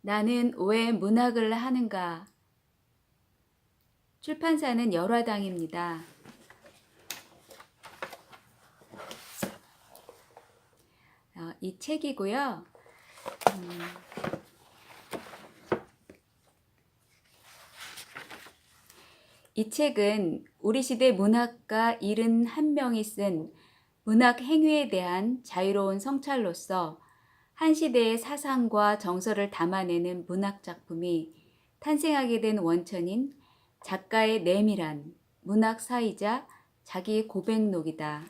나는 왜 문학을 하는가? 출판사는 열화당입니다. 이 책이고요. 이 책은 우리 시대 문학가 71명이 쓴 문학 행위에 대한 자유로운 성찰로서 한 시대의 사상과 정서를 담아내는 문학 작품이 탄생하게 된 원천인 작가의 내밀한 문학 사이자 자기 고백록이다.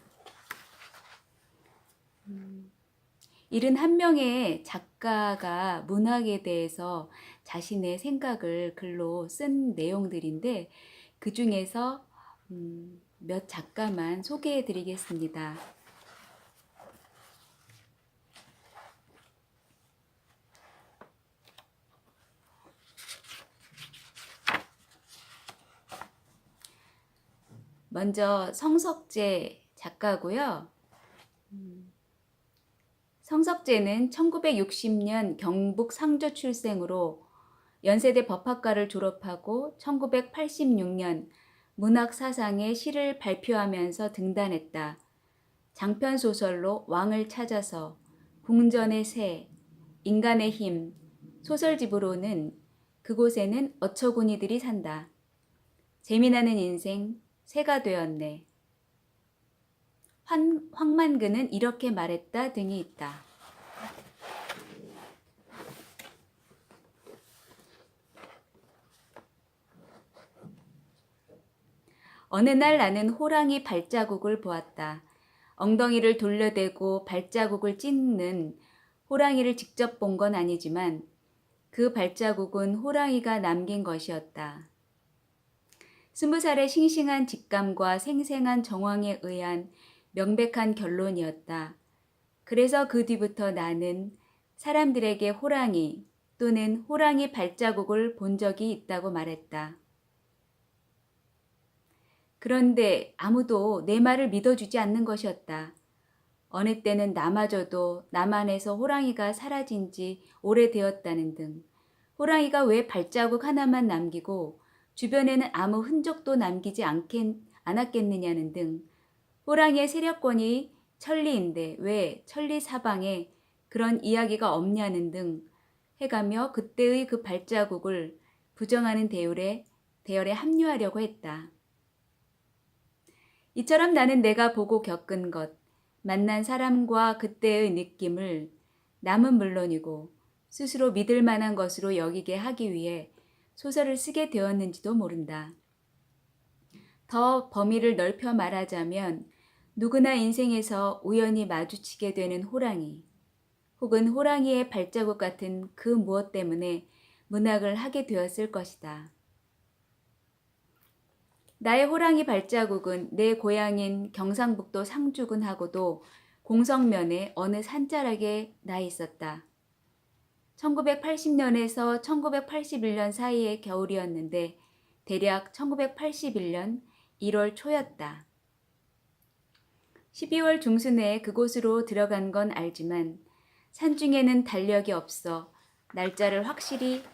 71명의 작가가 문학에 대해서 자신의 생각을 글로 쓴 내용들인데 그 중에서 몇 작가만 소개해 드리겠습니다. 먼저 성석재 작가고요. 성석재는 1960년 경북 상주 출생으로 연세대 법학과를 졸업하고 1986년 문학사상의 시를 발표하면서 등단했다. 장편소설로 왕을 찾아서, 궁전의 새, 인간의 힘, 소설집으로는 그곳에는 어처구니들이 산다. 재미나는 인생, 새가 되었네. 황만근은 이렇게 말했다 등이 있다. 어느 날 나는 호랑이 발자국을 보았다. 엉덩이를 돌려대고 발자국을 찢는 호랑이를 직접 본 건 아니지만 그 발자국은 호랑이가 남긴 것이었다. 20살의 싱싱한 직감과 생생한 정황에 의한 명백한 결론이었다. 그래서 그 뒤부터 나는 사람들에게 호랑이 또는 호랑이 발자국을 본 적이 있다고 말했다. 그런데 아무도 내 말을 믿어주지 않는 것이었다. 어느 때는 나마저도 나만에서 호랑이가 사라진 지 오래되었다는 등, 호랑이가 왜 발자국 하나만 남기고 주변에는 아무 흔적도 남기지 않았겠느냐는 등, 호랑이의 세력권이 천리인데 왜 천리 사방에 그런 이야기가 없냐는 등 해가며 그때의 그 발자국을 부정하는 대열에 합류하려고 했다. 이처럼 나는 내가 보고 겪은 것, 만난 사람과 그때의 느낌을 남은 물론이고 스스로 믿을 만한 것으로 여기게 하기 위해 소설을 쓰게 되었는지도 모른다. 더 범위를 넓혀 말하자면 누구나 인생에서 우연히 마주치게 되는 호랑이, 혹은 호랑이의 발자국 같은 그 무엇 때문에 문학을 하게 되었을 것이다. 나의 호랑이 발자국은 내 고향인 경상북도 상주군하고도 공성면에 어느 산자락에 나 있었다. 1980년에서 1981년 사이의 겨울이었는데 대략 1981년 1월 초였다. 12월 중순에 그곳으로 들어간 건 알지만 산중에는 달력이 없어 날짜를 확실히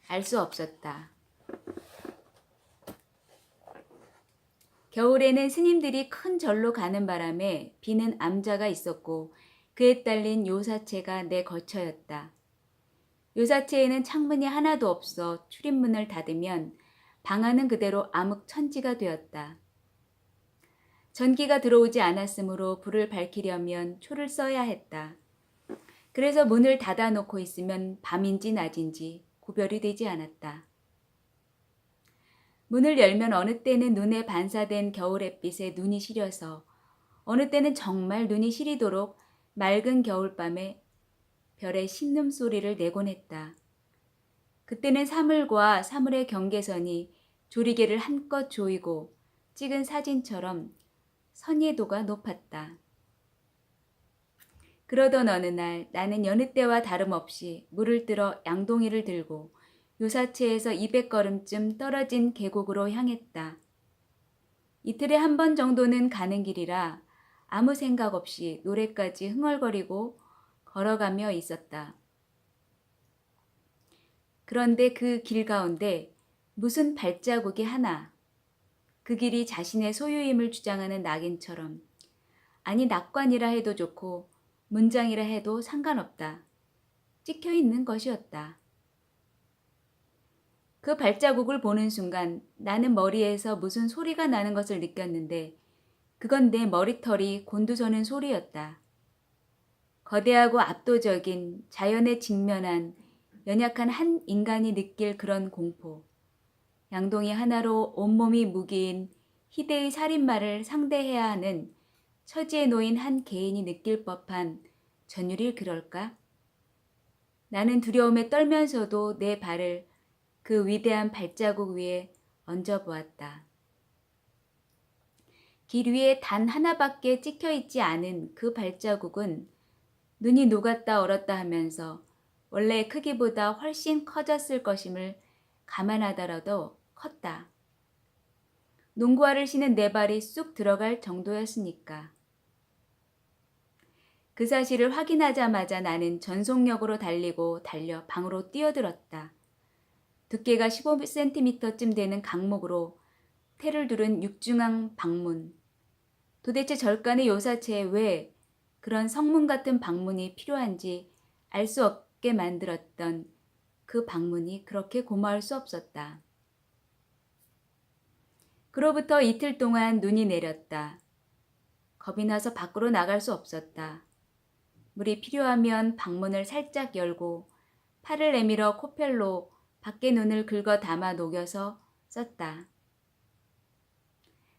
알 수 없었다. 겨울에는 스님들이 큰 절로 가는 바람에 비는 암자가 있었고 그에 딸린 요사체가 내 거처였다. 요사체에는 창문이 하나도 없어 출입문을 닫으면 방 안은 그대로 암흑천지가 되었다. 전기가 들어오지 않았으므로 불을 밝히려면 초를 써야 했다. 그래서 문을 닫아놓고 있으면 밤인지 낮인지 구별이 되지 않았다. 문을 열면 어느 때는 눈에 반사된 겨울 햇빛에 눈이 시려서 어느 때는 정말 눈이 시리도록 맑은 겨울밤에 별의 신음소리를 내곤 했다. 그때는 사물과 사물의 경계선이 조리개를 한껏 조이고 찍은 사진처럼 선예도가 높았다. 그러던 어느 날 나는 여느 때와 다름없이 물을 들어 양동이를 들고 요사체에서 200걸음쯤 떨어진 계곡으로 향했다. 이틀에 한 번 정도는 가는 길이라 아무 생각 없이 노래까지 흥얼거리고 걸어가며 있었다. 그런데 그 길 가운데 무슨 발자국이 하나, 그 길이 자신의 소유임을 주장하는 낙인처럼, 아니 낙관이라 해도 좋고 문장이라 해도 상관없다. 찍혀 있는 것이었다. 그 발자국을 보는 순간 나는 머리에서 무슨 소리가 나는 것을 느꼈는데 그건 내 머리털이 곤두서는 소리였다. 거대하고 압도적인 자연에 직면한 연약한 한 인간이 느낄 그런 공포. 양동이 하나로 온몸이 무기인 희대의 살인마를 상대해야 하는 처지에 놓인 한 개인이 느낄 법한 전율이 그럴까? 나는 두려움에 떨면서도 내 발을 그 위대한 발자국 위에 얹어보았다. 길 위에 단 하나밖에 찍혀 있지 않은 그 발자국은 눈이 녹았다 얼었다 하면서 원래 크기보다 훨씬 커졌을 것임을 감안하더라도 컸다. 농구화를 신은 내 발이 쑥 들어갈 정도였으니까. 그 사실을 확인하자마자 나는 전속력으로 달려 방으로 뛰어들었다. 두께가 15cm쯤 되는 강목으로 테를 두른 육중앙 방문. 도대체 절간의 요사체에 왜 그런 성문 같은 방문이 필요한지 알 수 없게 만들었던 그 방문이 그렇게 고마울 수 없었다. 그로부터 이틀 동안 눈이 내렸다. 겁이 나서 밖으로 나갈 수 없었다. 물이 필요하면 방문을 살짝 열고 팔을 내밀어 코펠로 밖에 눈을 긁어 담아 녹여서 썼다.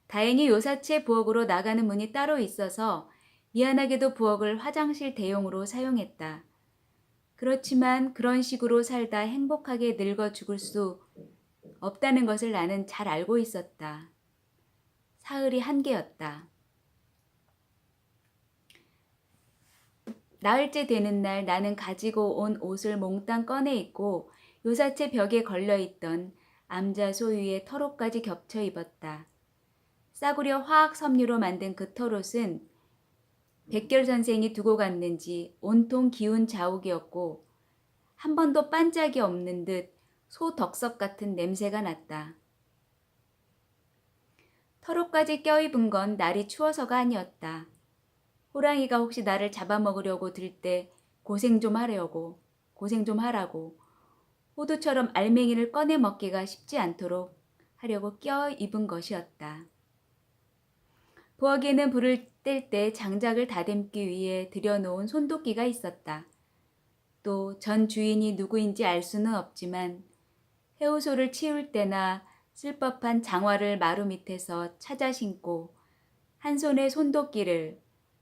다행히 요사체 부엌으로 나가는 문이 따로 있어서 미안하게도 부엌을 화장실 대용으로 사용했다. 그렇지만 그런 식으로 살다 행복하게 늙어 죽을 수 없다는 것을 나는 잘 알고 있었다. 사흘이 한계였다. 나흘째 되는 날 나는 가지고 온 옷을 몽땅 꺼내 입고 요사체 벽에 걸려있던 암자 소유의 털옷까지 겹쳐 입었다. 싸구려 화학 섬유로 만든 그 털옷은 백결 선생이 두고 갔는지 온통 기운 자욱이었고 한 번도 반짝이 없는 듯 소덕석 같은 냄새가 났다. 털옷까지 껴입은 건 날이 추워서가 아니었다. 호랑이가 혹시 나를 잡아먹으려고 들 때 고생 좀 하라고 호두처럼 알맹이를 꺼내 먹기가 쉽지 않도록 하려고 껴입은 것이었다. 부엌에는 불을 뗄 때 장작을 다듬기 위해 들여놓은 손도끼가 있었다. 또 전 주인이 누구인지 알 수는 없지만 해우소를 치울 때나 쓸 법한 장화를 마루 밑에서 찾아 신고 한 손에 손도끼를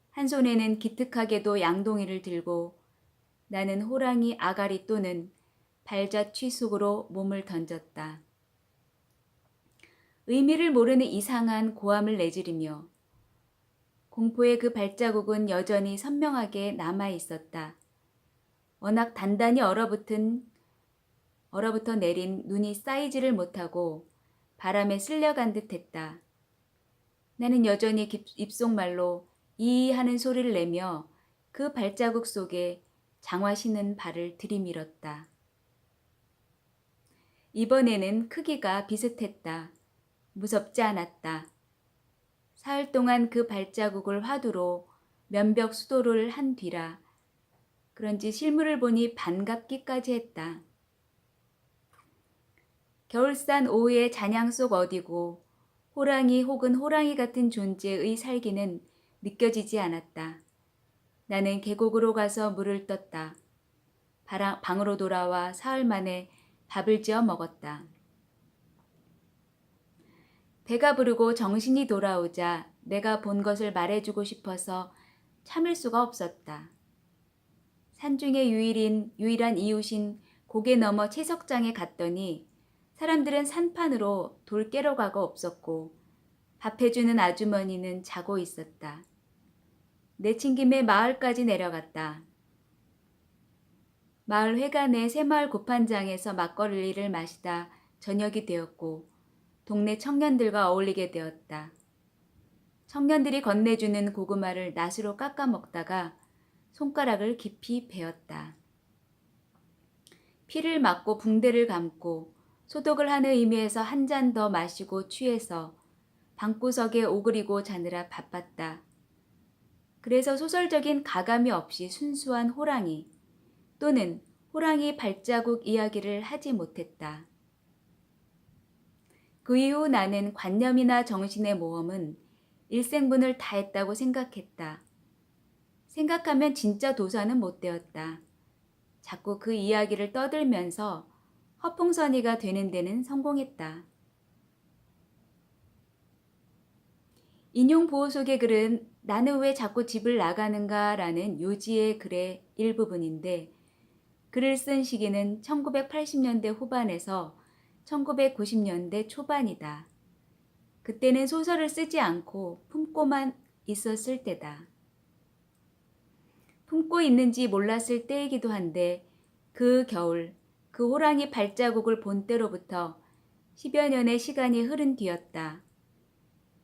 한 손에는 기특하게도 양동이를 들고 나는 호랑이 아가리 또는 발자취 속으로 몸을 던졌다. 의미를 모르는 이상한 고함을 내지르며 공포의 그 발자국은 여전히 선명하게 남아 있었다. 워낙 단단히 얼어붙어 내린 눈이 쌓이지를 못하고 바람에 쓸려간 듯 했다. 나는 여전히 입속말로 이 하는 소리를 내며 그 발자국 속에 장화 신은 발을 들이밀었다. 이번에는 크기가 비슷했다. 무섭지 않았다. 사흘 동안 그 발자국을 화두로 면벽 수도를 한 뒤라 그런지 실물을 보니 반갑기까지 했다. 겨울산 오후의 잔향 속 어디고 호랑이 혹은 호랑이 같은 존재의 살기는 느껴지지 않았다. 나는 계곡으로 가서 물을 떴다. 방으로 돌아와 사흘 만에 밥을 지어 먹었다. 배가 부르고 정신이 돌아오자 내가 본 것을 말해주고 싶어서 참을 수가 없었다. 산중의 유일한 이웃인 고개 너머 채석장에 갔더니 사람들은 산판으로 돌 깨러 가고 없었고 밥 해주는 아주머니는 자고 있었다. 내친 김에 마을까지 내려갔다. 마을 회관의 새마을 곱한장에서 막걸리를 마시다 저녁이 되었고 동네 청년들과 어울리게 되었다. 청년들이 건네주는 고구마를 낫으로 깎아 먹다가 손가락을 깊이 베었다. 피를 맞고 붕대를 감고 소독을 하는 의미에서 한 잔 더 마시고 취해서 방구석에 오그리고 자느라 바빴다. 그래서 소설적인 가감이 없이 순수한 호랑이 또는 호랑이 발자국 이야기를 하지 못했다. 그 이후 나는 관념이나 정신의 모험은 일생분을 다했다고 생각했다. 생각하면 진짜 도사는 못 되었다. 자꾸 그 이야기를 떠들면서 허풍선이가 되는 데는 성공했다. 인용 보호 속의 글은 나는 왜 자꾸 집을 나가는가 라는 요지의 글의 일부분인데 글을 쓴 시기는 1980년대 후반에서 1990년대 초반이다. 그때는 소설을 쓰지 않고 품고만 있었을 때다. 품고 있는지 몰랐을 때이기도 한데 그 겨울 그 호랑이 발자국을 본 때로부터 10여 년의 시간이 흐른 뒤였다.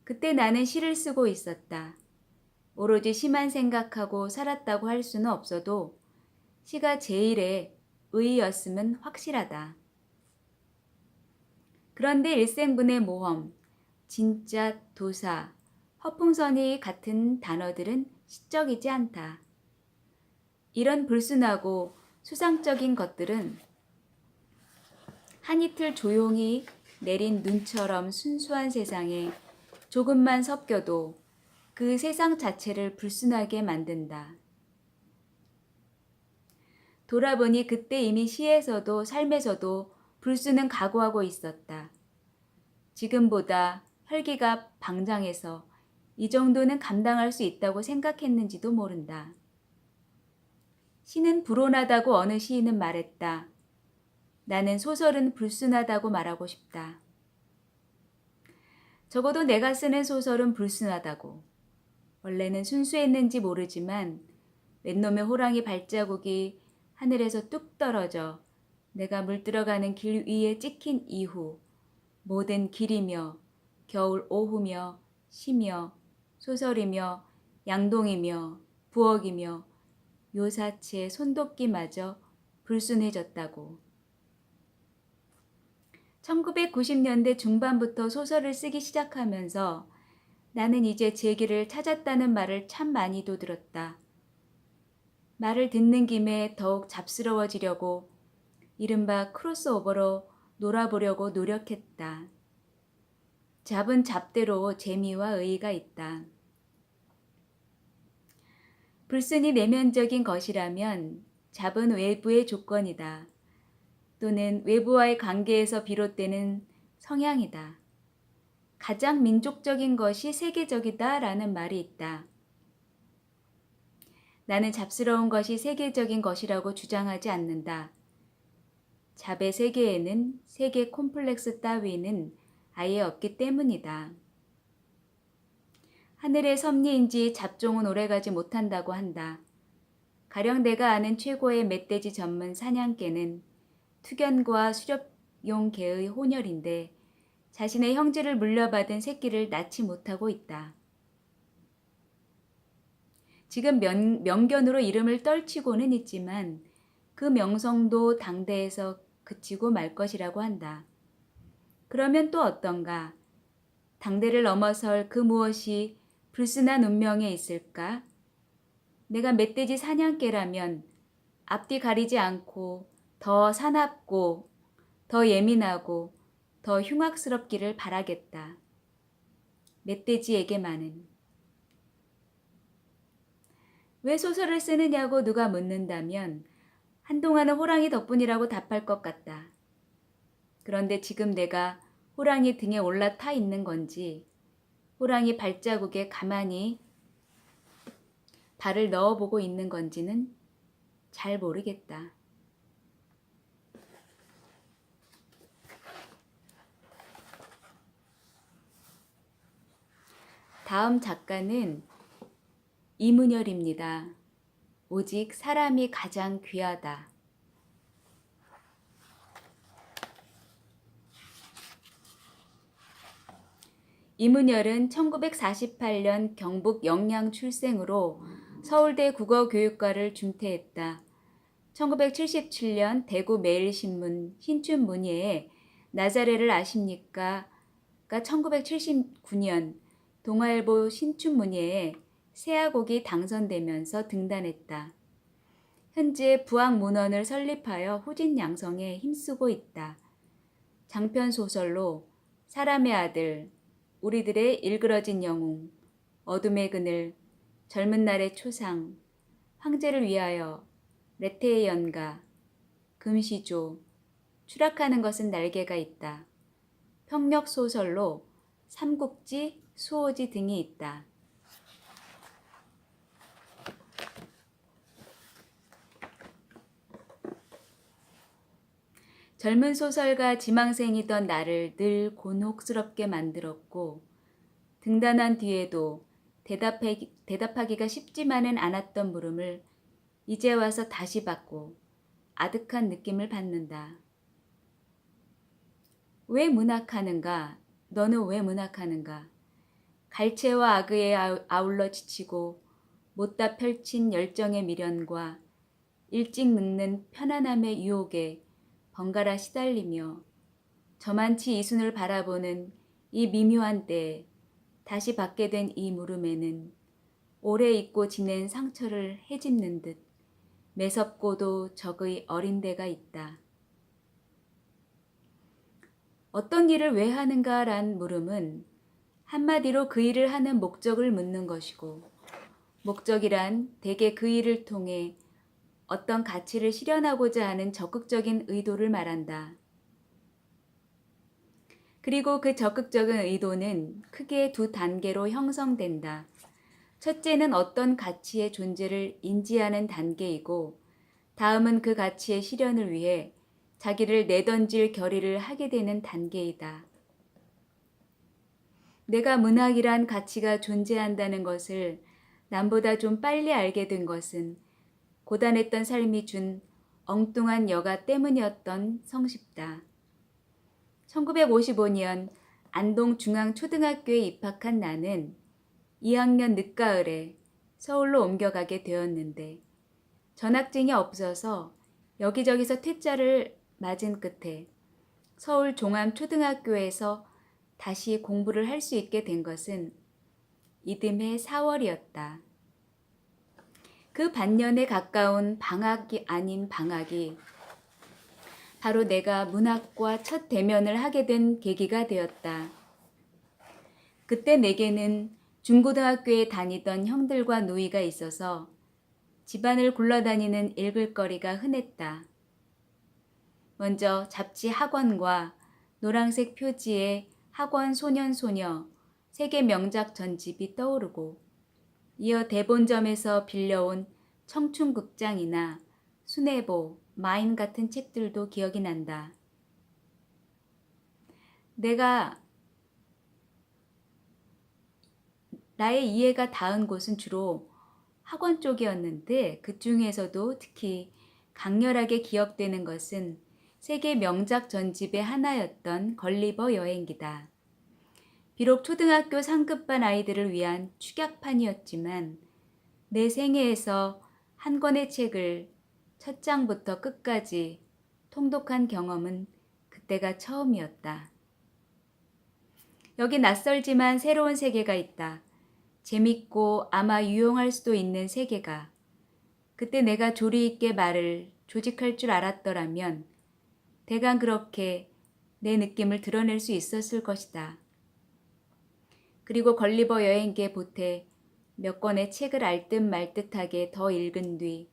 그때 나는 시를 쓰고 있었다. 오로지 시만 생각하고 살았다고 할 수는 없어도 시가 제일의 의의였음은 확실하다. 그런데 일생분의 모험, 진짜, 도사, 허풍선이 같은 단어들은 시적이지 않다. 이런 불순하고 수상적인 것들은 한 이틀 조용히 내린 눈처럼 순수한 세상에 조금만 섞여도 그 세상 자체를 불순하게 만든다. 돌아보니 그때 이미 시에서도 삶에서도 불순은 각오하고 있었다. 지금보다 혈기가 방장해서 이 정도는 감당할 수 있다고 생각했는지도 모른다. 시는 불온하다고 어느 시인은 말했다. 나는 소설은 불순하다고 말하고 싶다. 적어도 내가 쓰는 소설은 불순하다고. 원래는 순수했는지 모르지만 웬놈의 호랑이 발자국이 하늘에서 뚝 떨어져 내가 물들어가는 길 위에 찍힌 이후 모든 길이며 겨울 오후며 시며 소설이며 양동이며 부엌이며 요사체 손도끼마저 불순해졌다고. 1990년대 중반부터 소설을 쓰기 시작하면서 나는 이제 제 길을 찾았다는 말을 참 많이도 들었다. 말을 듣는 김에 더욱 잡스러워지려고 이른바 크로스오버로 놀아보려고 노력했다. 잡은 잡대로 재미와 의의가 있다. 불순이 내면적인 것이라면 잡은 외부의 조건이다. 또는 외부와의 관계에서 비롯되는 성향이다. 가장 민족적인 것이 세계적이다 라는 말이 있다. 나는 잡스러운 것이 세계적인 것이라고 주장하지 않는다. 잡의 세계에는 세계 콤플렉스 따위는 아예 없기 때문이다. 하늘의 섭리인지 잡종은 오래가지 못한다고 한다. 가령 내가 아는 최고의 멧돼지 전문 사냥개는 투견과 수렵용 개의 혼혈인데 자신의 형제를 물려받은 새끼를 낳지 못하고 있다. 지금 명견으로 이름을 떨치고는 있지만 그 명성도 당대에서 그치고 말 것이라고 한다. 그러면 또 어떤가? 당대를 넘어설 그 무엇이 불순한 운명에 있을까? 내가 멧돼지 사냥개라면 앞뒤 가리지 않고 더 사납고 더 예민하고 더 흉악스럽기를 바라겠다. 멧돼지에게만은. 왜 소설을 쓰느냐고 누가 묻는다면 한동안은 호랑이 덕분이라고 답할 것 같다. 그런데 지금 내가 호랑이 등에 올라타 있는 건지 호랑이 발자국에 가만히 발을 넣어보고 있는 건지는 잘 모르겠다. 다음 작가는 이문열입니다. 오직 사람이 가장 귀하다. 이문열은 1948년 경북 영양 출생으로 서울대 국어교육과를 중퇴했다. 1977년 대구 매일신문 신춘 문예에 나자레를 아십니까? 가 1979년 동아일보 신춘 문예에 새아곡이 당선되면서 등단했다. 현재 부학문헌을 설립하여 후진 양성에 힘쓰고 있다. 장편 소설로 사람의 아들, 우리들의 일그러진 영웅, 어둠의 그늘, 젊은 날의 초상, 황제를 위하여, 레테의 연가, 금시조, 추락하는 것은 날개가 있다. 평력 소설로 삼국지, 수호지 등이 있다. 젊은 소설가 지망생이던 나를 늘 곤혹스럽게 만들었고 등단한 뒤에도 대답하기가 쉽지만은 않았던 물음을 이제 와서 다시 받고 아득한 느낌을 받는다. 왜 문학하는가? 너는 왜 문학하는가? 갈채와 악의에 아울러 지치고 못다 펼친 열정의 미련과 일찍 늙는 편안함의 유혹에 번갈아 시달리며 저만치 이순을 바라보는 이 미묘한 때에 다시 받게 된 이 물음에는 오래 잊고 지낸 상처를 헤집는 듯 매섭고도 적의 어린 데가 있다. 어떤 일을 왜 하는가란 물음은 한마디로 그 일을 하는 목적을 묻는 것이고 목적이란 대개 그 일을 통해 어떤 가치를 실현하고자 하는 적극적인 의도를 말한다. 그리고 그 적극적인 의도는 크게 두 단계로 형성된다. 첫째는 어떤 가치의 존재를 인지하는 단계이고 다음은 그 가치의 실현을 위해 자기를 내던질 결의를 하게 되는 단계이다. 내가 문학이란 가치가 존재한다는 것을 남보다 좀 빨리 알게 된 것은 고단했던 삶이 준 엉뚱한 여가 때문이었던 성쉽다. 1955년 안동중앙초등학교에 입학한 나는 2학년 늦가을에 서울로 옮겨가게 되었는데 전학증이 없어서 여기저기서 퇴짜를 맞은 끝에 서울 종암초등학교에서 다시 공부를 할 수 있게 된 것은 이듬해 4월이었다. 그 반년에 가까운 방학이 아닌 방학이 바로 내가 문학과 첫 대면을 하게 된 계기가 되었다. 그때 내게는 중고등학교에 다니던 형들과 누이가 있어서 집안을 굴러다니는 읽을거리가 흔했다. 먼저 잡지 학원과 노란색 표지의 학원 소년소녀 세계 명작 전집이 떠오르고 이어 대본점에서 빌려온 청춘극장이나 순애보, 마인 같은 책들도 기억이 난다. 나의 이해가 닿은 곳은 주로 학원 쪽이었는데 그 중에서도 특히 강렬하게 기억되는 것은 세계 명작 전집의 하나였던 걸리버 여행기다. 비록 초등학교 상급반 아이들을 위한 축약판이었지만 내 생애에서 한 권의 책을 첫 장부터 끝까지 통독한 경험은 그때가 처음이었다. 여기 낯설지만 새로운 세계가 있다. 재밌고 아마 유용할 수도 있는 세계가. 그때 내가 조리 있게 말을 조직할 줄 알았더라면 대강 그렇게 내 느낌을 드러낼 수 있었을 것이다. 그리고 걸리버 여행기에 보태 몇 권의 책을 알듯 말듯하게 더 읽은 뒤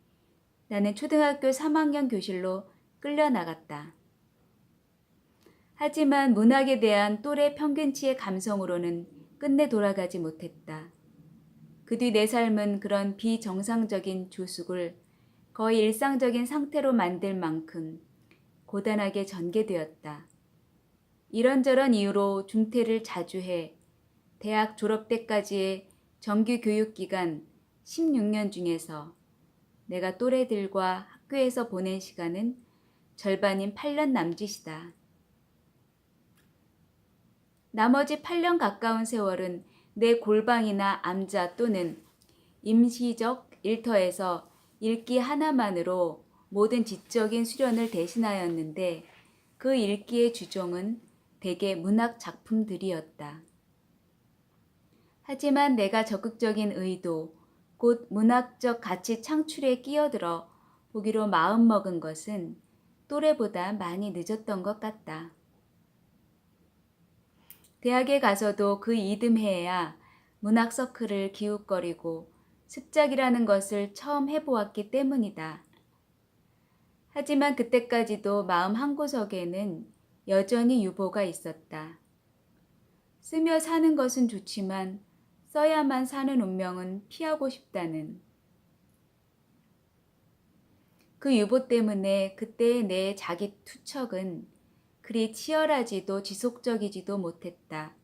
나는 초등학교 3학년 교실로 끌려나갔다. 하지만 문학에 대한 또래 평균치의 감성으로는 끝내 돌아가지 못했다. 그 뒤 내 삶은 그런 비정상적인 조숙을 거의 일상적인 상태로 만들 만큼 고단하게 전개되었다. 이런저런 이유로 중퇴를 자주 해 대학 졸업 때까지의 정규 교육기간 16년 중에서 내가 또래들과 학교에서 보낸 시간은 절반인 8년 남짓이다. 나머지 8년 가까운 세월은 내 골방이나 암자 또는 임시적 일터에서 읽기 하나만으로 모든 지적인 수련을 대신하였는데 그 읽기의 주종은 대개 문학 작품들이었다. 하지만 내가 적극적인 의도, 곧 문학적 가치 창출에 끼어들어 보기로 마음먹은 것은 또래보다 많이 늦었던 것 같다. 대학에 가서도 그 이듬해야 문학 서클을 기웃거리고 습작이라는 것을 처음 해보았기 때문이다. 하지만 그때까지도 마음 한구석에는 여전히 유보가 있었다. 쓰며 사는 것은 좋지만 써야만 사는 운명은 피하고 싶다는 그 유보 때문에 그때의 내 자기 투척은 그리 치열하지도 지속적이지도 못했다.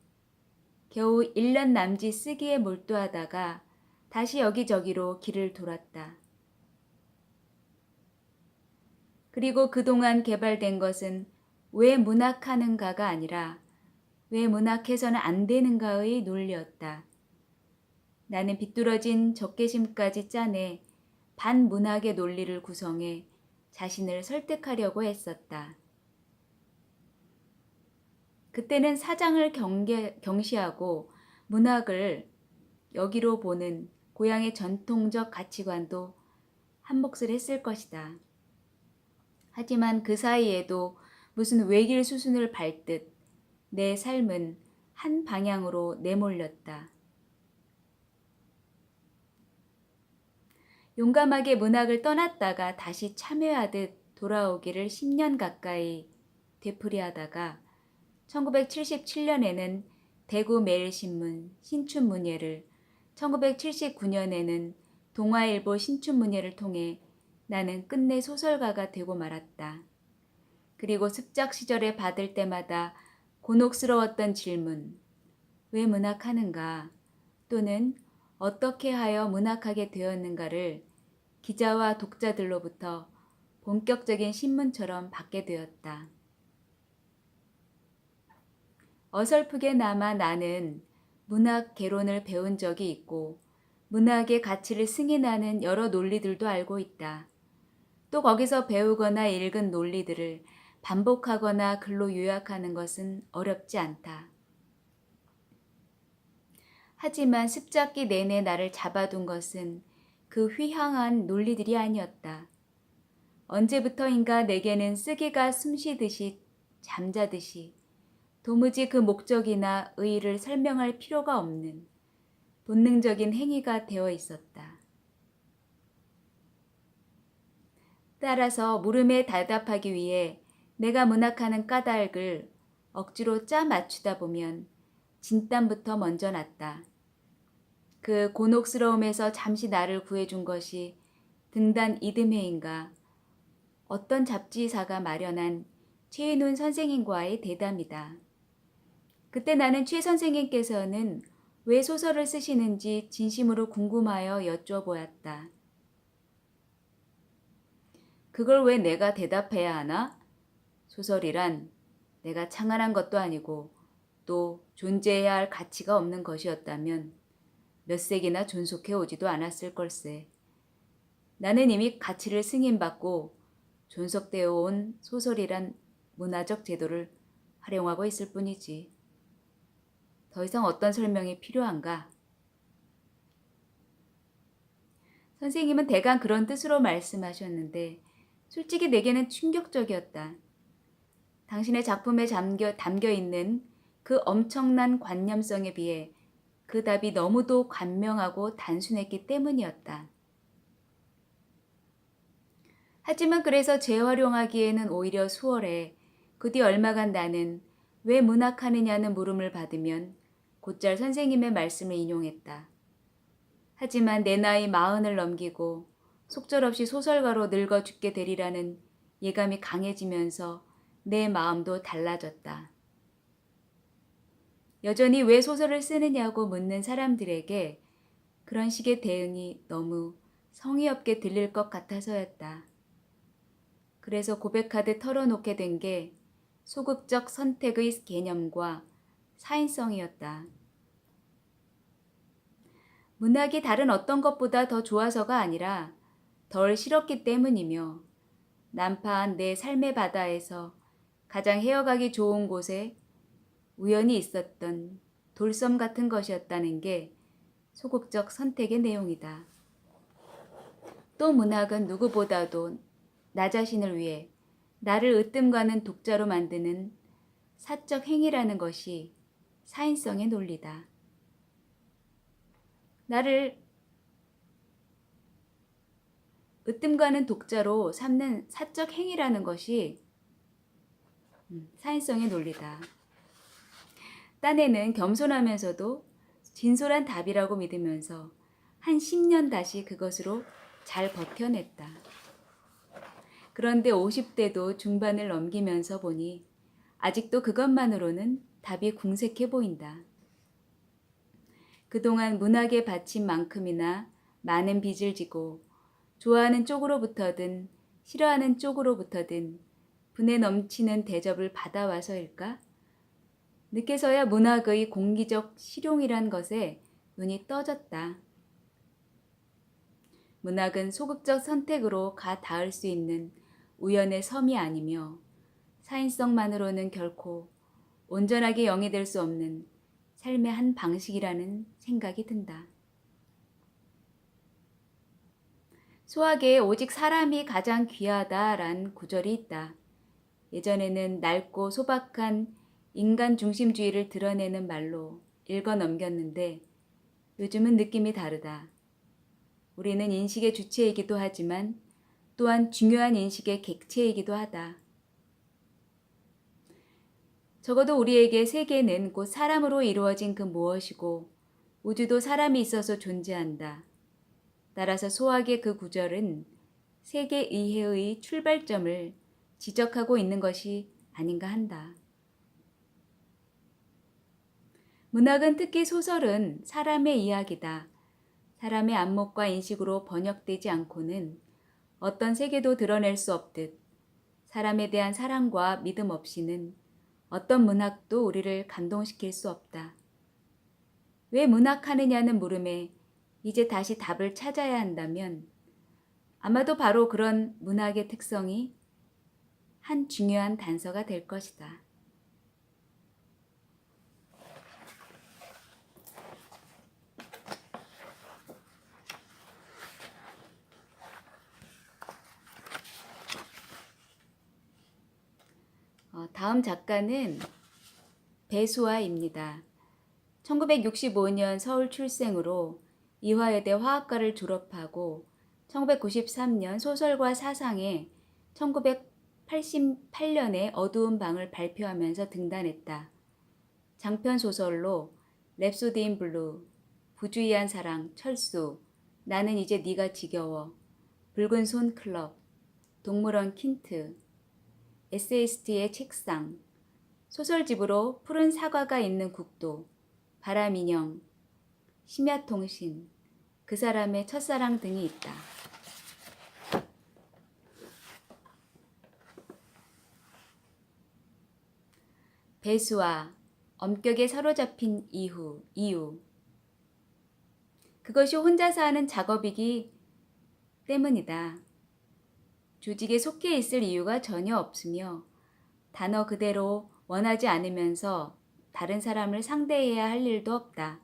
겨우 1년 남짓 쓰기에 몰두하다가 다시 여기저기로 길을 돌았다. 그리고 그동안 개발된 것은 왜 문학하는가가 아니라 왜 문학해서는 안 되는가의 논리였다. 나는 비뚤어진 적개심까지 짜내 반문학의 논리를 구성해 자신을 설득하려고 했었다. 그때는 사장을 경시하고 문학을 여기로 보는 고향의 전통적 가치관도 한몫을 했을 것이다. 하지만 그 사이에도 무슨 외길 수순을 밟듯 내 삶은 한 방향으로 내몰렸다. 용감하게 문학을 떠났다가 다시 참여하듯 돌아오기를 10년 가까이 되풀이하다가 1977년에는 대구 매일신문 신춘문예를, 1979년에는 동아일보 신춘문예를 통해 나는 끝내 소설가가 되고 말았다. 그리고 습작 시절에 받을 때마다 곤혹스러웠던 질문, 왜 문학하는가? 또는 어떻게 하여 문학하게 되었는가를 기자와 독자들로부터 본격적인 신문처럼 받게 되었다. 어설프게나마 나는 문학 개론을 배운 적이 있고 문학의 가치를 승인하는 여러 논리들도 알고 있다. 또 거기서 배우거나 읽은 논리들을 반복하거나 글로 요약하는 것은 어렵지 않다. 하지만 습작기 내내 나를 잡아둔 것은 그 휘황한 논리들이 아니었다. 언제부터인가 내게는 쓰기가 숨쉬듯이 잠자듯이 도무지 그 목적이나 의의를 설명할 필요가 없는 본능적인 행위가 되어 있었다. 따라서 물음에 대답하기 위해 내가 문학하는 까닭을 억지로 짜 맞추다 보면 진땀부터 먼저 났다. 그 곤혹스러움에서 잠시 나를 구해준 것이 등단 이듬해인가 어떤 잡지사가 마련한 최인훈 선생님과의 대담이다. 그때 나는 최 선생님께서는 왜 소설을 쓰시는지 진심으로 궁금하여 여쭤보았다. 그걸 왜 내가 대답해야 하나? 소설이란 내가 창안한 것도 아니고 또 존재해야 할 가치가 없는 것이었다면 몇 세기나 존속해 오지도 않았을 걸세. 나는 이미 가치를 승인받고 존속되어 온 소설이란 문화적 제도를 활용하고 있을 뿐이지. 더 이상 어떤 설명이 필요한가? 선생님은 대강 그런 뜻으로 말씀하셨는데 솔직히 내게는 충격적이었다. 당신의 작품에 담겨 있는 그 엄청난 관념성에 비해 그 답이 너무도 간명하고 단순했기 때문이었다. 하지만 그래서 재활용하기에는 오히려 수월해 그 뒤 얼마간 나는 왜 문학하느냐는 물음을 받으면 곧잘 선생님의 말씀을 인용했다. 하지만 내 나이 40을 넘기고 속절없이 소설가로 늙어 죽게 되리라는 예감이 강해지면서 내 마음도 달라졌다. 여전히 왜 소설을 쓰느냐고 묻는 사람들에게 그런 식의 대응이 너무 성의 없게 들릴 것 같아서였다. 그래서 고백하듯 털어놓게 된 게 소극적 선택의 개념과 사인성이었다. 문학이 다른 어떤 것보다 더 좋아서가 아니라 덜 싫었기 때문이며 난파한 내 삶의 바다에서 가장 헤어가기 좋은 곳에 우연히 있었던 돌섬 같은 것이었다는 게 소극적 선택의 내용이다. 또 문학은 누구보다도 나 자신을 위해 나를 으뜸가는 독자로 만드는 사적 행위라는 것이 사인성의 논리다. 나를 으뜸가는 독자로 삼는 사적 행위라는 것이 사인성의 논리다. 딴에는 겸손하면서도 진솔한 답이라고 믿으면서 한 10년 다시 그것으로 잘 버텨냈다. 그런데 50대도 중반을 넘기면서 보니 아직도 그것만으로는 답이 궁색해 보인다. 그동안 문학에 바친 만큼이나 많은 빚을 지고 좋아하는 쪽으로부터든 싫어하는 쪽으로부터든 분에 넘치는 대접을 받아와서일까? 늦게서야 문학의 공기적 실용이란 것에 눈이 떠졌다. 문학은 소극적 선택으로 가 닿을 수 있는 우연의 섬이 아니며 사인성만으로는 결코 온전하게 영위될 수 없는 삶의 한 방식이라는 생각이 든다. 소학에 오직 사람이 가장 귀하다란 구절이 있다. 예전에는 낡고 소박한 인간 중심주의를 드러내는 말로 읽어 넘겼는데 요즘은 느낌이 다르다. 우리는 인식의 주체이기도 하지만 또한 중요한 인식의 객체이기도 하다. 적어도 우리에게 세계는 곧 사람으로 이루어진 그 무엇이고 우주도 사람이 있어서 존재한다. 따라서 소학의 그 구절은 세계 이해의 출발점을 지적하고 있는 것이 아닌가 한다. 문학은 특히 소설은 사람의 이야기다. 사람의 안목과 인식으로 번역되지 않고는 어떤 세계도 드러낼 수 없듯 사람에 대한 사랑과 믿음 없이는 어떤 문학도 우리를 감동시킬 수 없다. 왜 문학하느냐는 물음에 이제 다시 답을 찾아야 한다면 아마도 바로 그런 문학의 특성이 한 중요한 단서가 될 것이다. 다음 작가는 배수아입니다. 1965년 서울 출생으로 이화여대 화학과를 졸업하고 1993년 소설과 사상에 1988년에 어두운 방을 발표하면서 등단했다. 장편 소설로 랩소디 인 블루, 부주의한 사랑, 철수, 나는 이제 네가 지겨워, 붉은 손 클럽, 동물원 킨트, 에세이스트의 책상, 소설집으로 푸른 사과가 있는 국도, 바람인형, 심야통신, 그 사람의 첫사랑 등이 있다. 배수와 엄격에 사로잡힌 이유. 그것이 혼자서 하는 작업이기 때문이다. 조직에 속해 있을 이유가 전혀 없으며 단어 그대로 원하지 않으면서 다른 사람을 상대해야 할 일도 없다.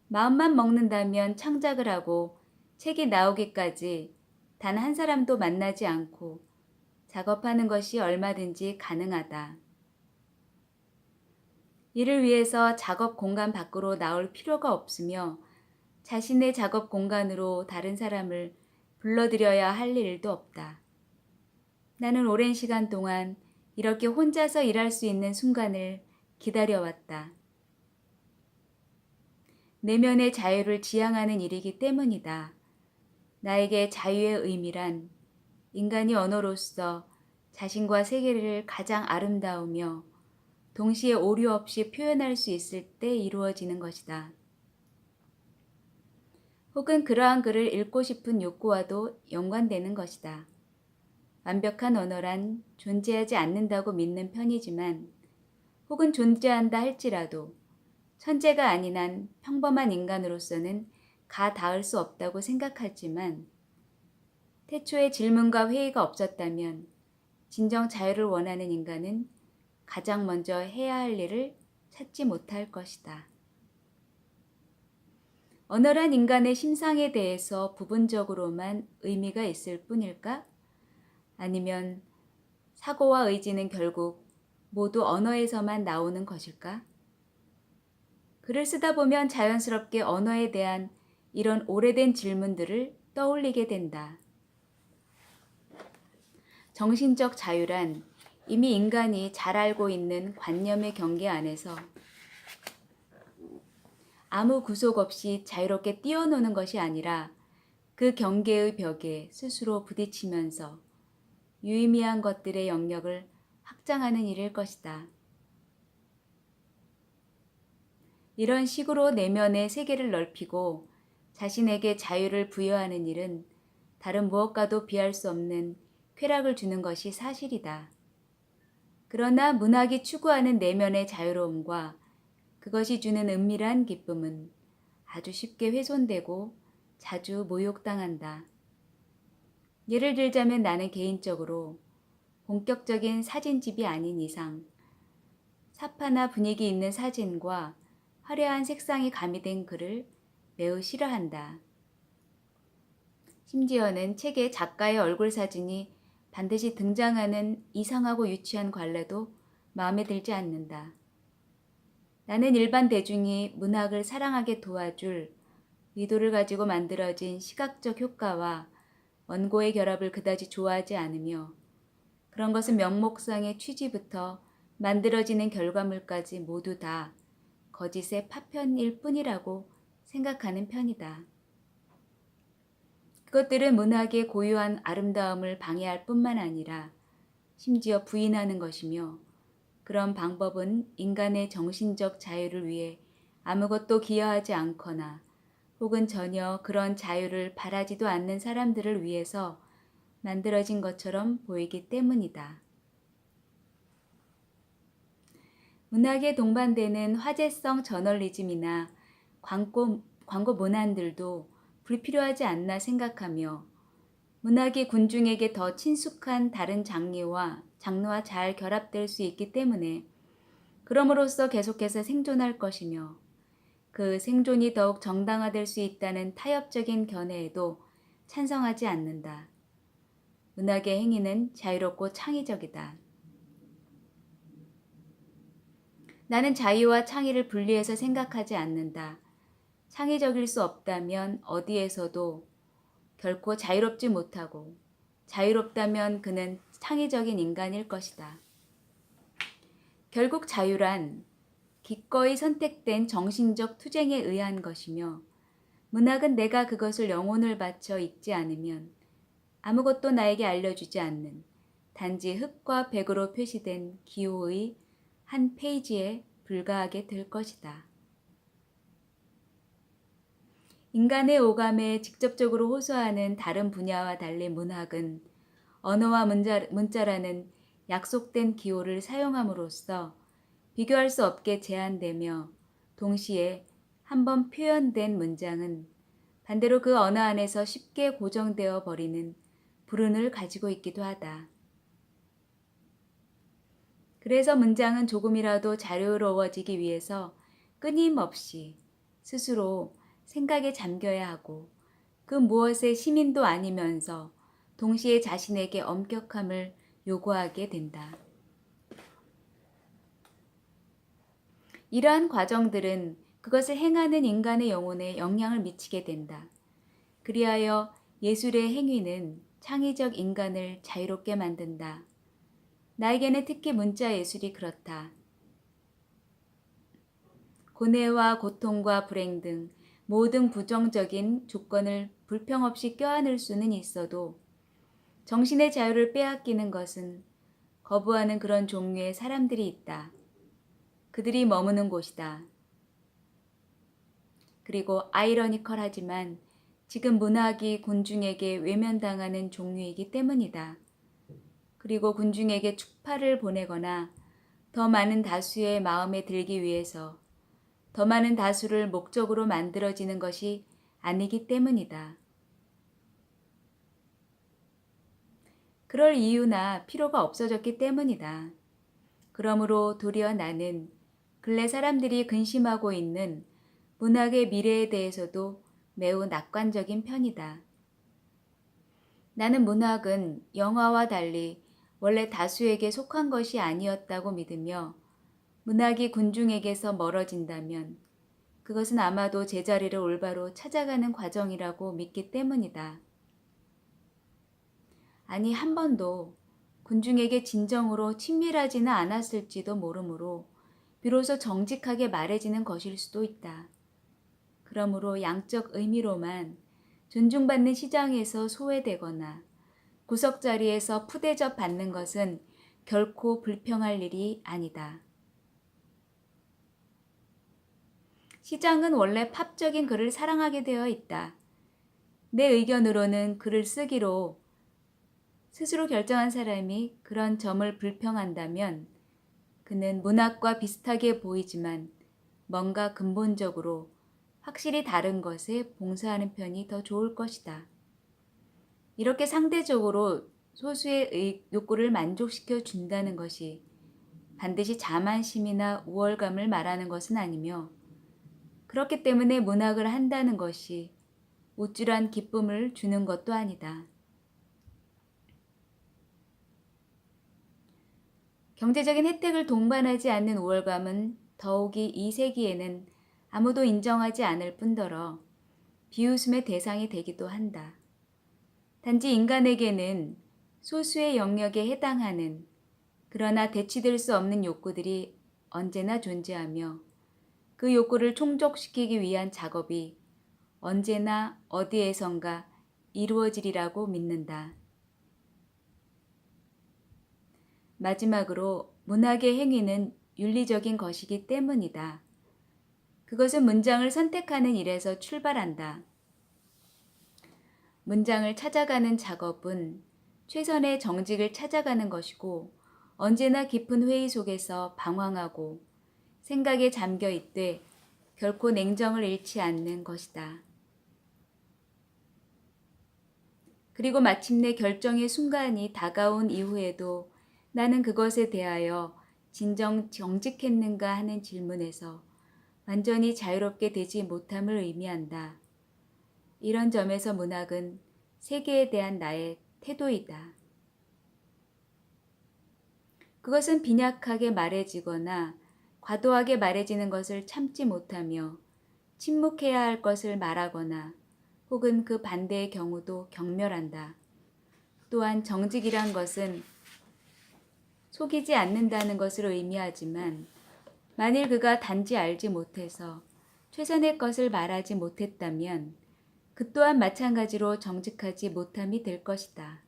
마음만 먹는다면 창작을 하고 책이 나오기까지 단 한 사람도 만나지 않고 작업하는 것이 얼마든지 가능하다. 이를 위해서 작업 공간 밖으로 나올 필요가 없으며 자신의 작업 공간으로 다른 사람을 불러들여야 할 일도 없다. 나는 오랜 시간 동안 이렇게 혼자서 일할 수 있는 순간을 기다려왔다. 내면의 자유를 지향하는 일이기 때문이다. 나에게 자유의 의미란 인간이 언어로서 자신과 세계를 가장 아름다우며 동시에 오류 없이 표현할 수 있을 때 이루어지는 것이다. 혹은 그러한 글을 읽고 싶은 욕구와도 연관되는 것이다. 완벽한 언어란 존재하지 않는다고 믿는 편이지만 혹은 존재한다 할지라도 천재가 아닌 한 평범한 인간으로서는 가 닿을 수 없다고 생각하지만 태초에 질문과 회의가 없었다면 진정 자유를 원하는 인간은 가장 먼저 해야 할 일을 찾지 못할 것이다. 언어란 인간의 심상에 대해서 부분적으로만 의미가 있을 뿐일까? 아니면 사고와 의지는 결국 모두 언어에서만 나오는 것일까? 글을 쓰다 보면 자연스럽게 언어에 대한 이런 오래된 질문들을 떠올리게 된다. 정신적 자유란 이미 인간이 잘 알고 있는 관념의 경계 안에서 아무 구속 없이 자유롭게 뛰어노는 것이 아니라 그 경계의 벽에 스스로 부딪히면서 유의미한 것들의 영역을 확장하는 일일 것이다. 이런 식으로 내면의 세계를 넓히고 자신에게 자유를 부여하는 일은 다른 무엇과도 비할 수 없는 쾌락을 주는 것이 사실이다. 그러나 문학이 추구하는 내면의 자유로움과 그것이 주는 은밀한 기쁨은 아주 쉽게 훼손되고 자주 모욕당한다. 예를 들자면 나는 개인적으로 본격적인 사진집이 아닌 이상 사파나 분위기 있는 사진과 화려한 색상이 가미된 글을 매우 싫어한다. 심지어는 책에 작가의 얼굴 사진이 반드시 등장하는 이상하고 유치한 관례도 마음에 들지 않는다. 나는 일반 대중이 문학을 사랑하게 도와줄 의도를 가지고 만들어진 시각적 효과와 원고의 결합을 그다지 좋아하지 않으며 그런 것은 명목상의 취지부터 만들어지는 결과물까지 모두 다 거짓의 파편일 뿐이라고 생각하는 편이다. 그것들은 문학의 고유한 아름다움을 방해할 뿐만 아니라 심지어 부인하는 것이며 그런 방법은 인간의 정신적 자유를 위해 아무것도 기여하지 않거나 혹은 전혀 그런 자유를 바라지도 않는 사람들을 위해서 만들어진 것처럼 보이기 때문이다. 문학에 동반되는 화제성 저널리즘이나 광고 문안들도 불필요하지 않나 생각하며 문학이 군중에게 더 친숙한 다른 장르와 잘 결합될 수 있기 때문에 그럼으로써 계속해서 생존할 것이며 그 생존이 더욱 정당화될 수 있다는 타협적인 견해에도 찬성하지 않는다. 문학의 행위는 자유롭고 창의적이다. 나는 자유와 창의를 분리해서 생각하지 않는다. 창의적일 수 없다면 어디에서도 결코 자유롭지 못하고 자유롭다면 그는 창의적인 인간일 것이다. 결국 자유란 기꺼이 선택된 정신적 투쟁에 의한 것이며 문학은 내가 그것을 영혼을 바쳐 읽지 않으면 아무것도 나에게 알려주지 않는 단지 흙과 백으로 표시된 기호의 한 페이지에 불과하게 될 것이다. 인간의 오감에 직접적으로 호소하는 다른 분야와 달리 문학은 언어와 문자라는 약속된 기호를 사용함으로써 비교할 수 없게 제한되며 동시에 한번 표현된 문장은 반대로 그 언어 안에서 쉽게 고정되어 버리는 불운을 가지고 있기도 하다. 그래서 문장은 조금이라도 자유로워지기 위해서 끊임없이 스스로 생각에 잠겨야 하고 그 무엇의 시민도 아니면서 동시에 자신에게 엄격함을 요구하게 된다. 이러한 과정들은 그것을 행하는 인간의 영혼에 영향을 미치게 된다. 그리하여 예술의 행위는 창의적 인간을 자유롭게 만든다. 나에게는 특히 문자 예술이 그렇다. 고뇌와 고통과 불행 등 모든 부정적인 조건을 불평 없이 껴안을 수는 있어도 정신의 자유를 빼앗기는 것은 거부하는 그런 종류의 사람들이 있다. 그들이 머무는 곳이다. 그리고 아이러니컬하지만 지금 문학이 군중에게 외면당하는 종류이기 때문이다. 그리고 군중에게 축파를 보내거나 더 많은 다수의 마음에 들기 위해서 더 많은 다수를 목적으로 만들어지는 것이 아니기 때문이다. 그럴 이유나 필요가 없어졌기 때문이다. 그러므로 도리어 나는 근래 사람들이 근심하고 있는 문학의 미래에 대해서도 매우 낙관적인 편이다. 나는 문학은 영화와 달리 원래 다수에게 속한 것이 아니었다고 믿으며 문학이 군중에게서 멀어진다면 그것은 아마도 제자리를 올바로 찾아가는 과정이라고 믿기 때문이다. 아니, 한 번도 군중에게 진정으로 친밀하지는 않았을지도 모르므로 비로소 정직하게 말해지는 것일 수도 있다. 그러므로 양적 의미로만 존중받는 시장에서 소외되거나 구석자리에서 푸대접 받는 것은 결코 불평할 일이 아니다. 시장은 원래 팝적인 글을 사랑하게 되어 있다. 내 의견으로는 글을 쓰기로 스스로 결정한 사람이 그런 점을 불평한다면 그는 문학과 비슷하게 보이지만 뭔가 근본적으로 확실히 다른 것에 봉사하는 편이 더 좋을 것이다. 이렇게 상대적으로 소수의 욕구를 만족시켜 준다는 것이 반드시 자만심이나 우월감을 말하는 것은 아니며 그렇기 때문에 문학을 한다는 것이 우쭐한 기쁨을 주는 것도 아니다. 경제적인 혜택을 동반하지 않는 우월감은 더욱이 이 세기에는 아무도 인정하지 않을 뿐더러 비웃음의 대상이 되기도 한다. 단지 인간에게는 소수의 영역에 해당하는 그러나 대치될 수 없는 욕구들이 언제나 존재하며 그 욕구를 충족시키기 위한 작업이 언제나 어디에선가 이루어지리라고 믿는다. 마지막으로 문학의 행위는 윤리적인 것이기 때문이다. 그것은 문장을 선택하는 일에서 출발한다. 문장을 찾아가는 작업은 최선의 정직을 찾아가는 것이고 언제나 깊은 회의 속에서 방황하고 생각에 잠겨 있되 결코 냉정을 잃지 않는 것이다. 그리고 마침내 결정의 순간이 다가온 이후에도 나는 그것에 대하여 진정 정직했는가 하는 질문에서 완전히 자유롭게 되지 못함을 의미한다. 이런 점에서 문학은 세계에 대한 나의 태도이다. 그것은 빈약하게 말해지거나 과도하게 말해지는 것을 참지 못하며 침묵해야 할 것을 말하거나 혹은 그 반대의 경우도 경멸한다. 또한 정직이란 것은 속이지 않는다는 것을 의미하지만 만일 그가 단지 알지 못해서 최선의 것을 말하지 못했다면 그 또한 마찬가지로 정직하지 못함이 될 것이다.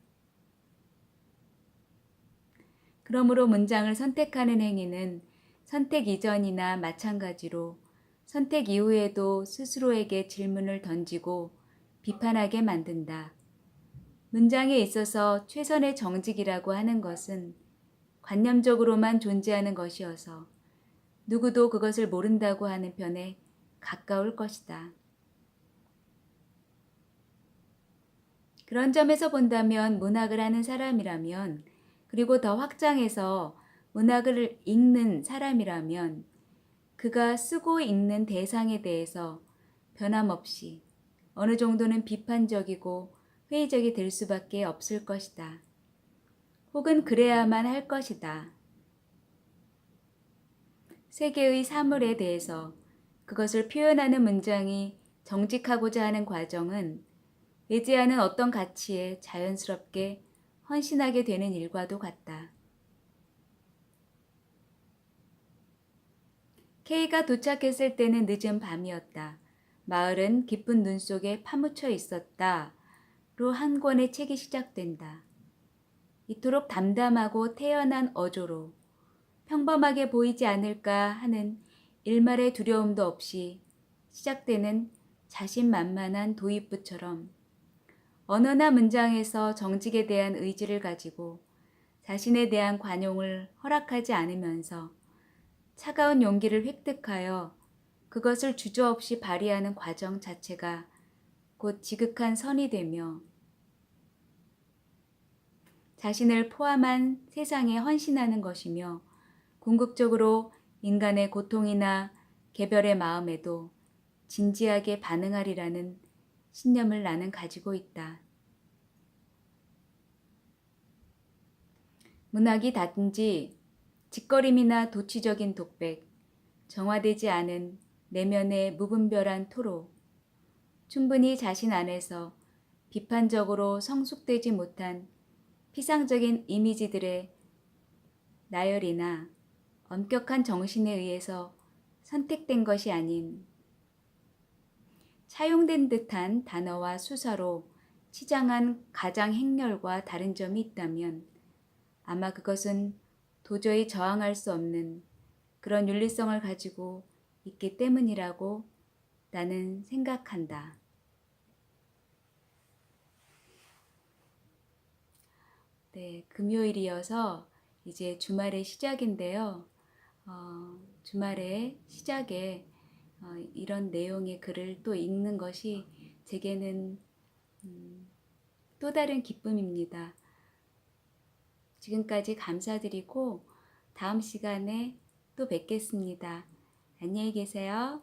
그러므로 문장을 선택하는 행위는 선택 이전이나 마찬가지로 선택 이후에도 스스로에게 질문을 던지고 비판하게 만든다. 문장에 있어서 최선의 정직이라고 하는 것은 관념적으로만 존재하는 것이어서 누구도 그것을 모른다고 하는 편에 가까울 것이다. 그런 점에서 본다면 문학을 하는 사람이라면 그리고 더 확장해서 문학을 읽는 사람이라면 그가 쓰고 읽는 대상에 대해서 변함없이 어느 정도는 비판적이고 회의적이 될 수밖에 없을 것이다. 혹은 그래야만 할 것이다. 세계의 사물에 대해서 그것을 표현하는 문장이 정직하고자 하는 과정은 외재하는 어떤 가치에 자연스럽게 헌신하게 되는 일과도 같다. K가 도착했을 때는 늦은 밤이었다. 마을은 깊은 눈 속에 파묻혀 있었다. 로 한 권의 책이 시작된다. 이토록 담담하고 태연한 어조로 평범하게 보이지 않을까 하는 일말의 두려움도 없이 시작되는 자신만만한 도입부처럼 언어나 문장에서 정직에 대한 의지를 가지고 자신에 대한 관용을 허락하지 않으면서 차가운 용기를 획득하여 그것을 주저없이 발휘하는 과정 자체가 곧 지극한 선이 되며 자신을 포함한 세상에 헌신하는 것이며 궁극적으로 인간의 고통이나 개별의 마음에도 진지하게 반응하리라는 신념을 나는 가지고 있다. 문학이 단지 짓거림이나 도취적인 독백, 정화되지 않은 내면의 무분별한 토로, 충분히 자신 안에서 비판적으로 성숙되지 못한 피상적인 이미지들의 나열이나 엄격한 정신에 의해서 선택된 것이 아닌 차용된 듯한 단어와 수사로 치장한 가장 행렬과 다른 점이 있다면 아마 그것은 도저히 저항할 수 없는 그런 윤리성을 가지고 있기 때문이라고 나는 생각한다. 네, 금요일이어서 이제 주말의 시작인데요. 주말의 시작에 이런 내용의 글을 또 읽는 것이 제게는 또 다른 기쁨입니다. 지금까지 감사드리고 다음 시간에 또 뵙겠습니다. 안녕히 계세요.